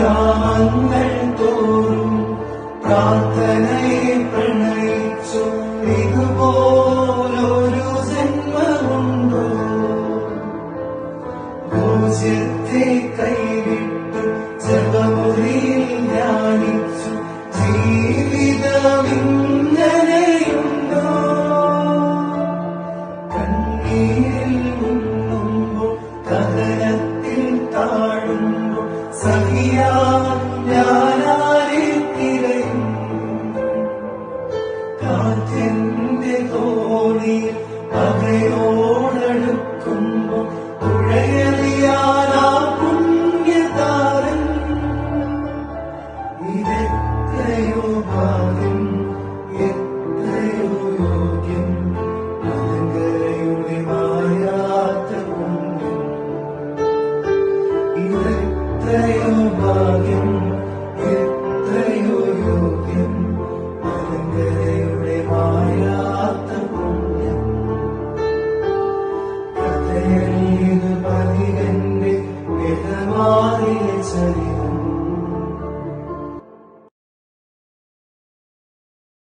യാമങ്ങൾ തോറും പ്രാർത്ഥനയെ പ്രണയിച്ചു ഇതുപോലൊരു ജന്മമുണ്ടോ പൂജ്യത്തെ കൈവിട്ടു ജപമുറിയിൽ ധ്യാനിച്ചു ജീവിതമിങ്ങനെയുണ്ടോ കണ്ണീരിൽ മുങ്ങുമ്പോൾ കഥനത്തിൽ താഴുമ്പോൾ സഹിയാ ഞാനാരെ തിരയും കാറ്റിന്റെ തോണിയിൽ പകയോടടുക്കുമ്പോൾ തുഴയറിയാനാ പുണ്യതാരൻ ഇതെത്രയോ ഭാഗ്യം എത്രയോ യോഗ്യം മലങ്കരയുടെ മായാത്ത പുണ്യം ഇതെത്രയോ ഭാഗ്യം എത്രയോ യോഗ്യം മലങ്കരയുടെ മായാത്ത പുണ്യം കഥയറിയത് പതികന്റെ വ്യതമാറിയ ചരിതം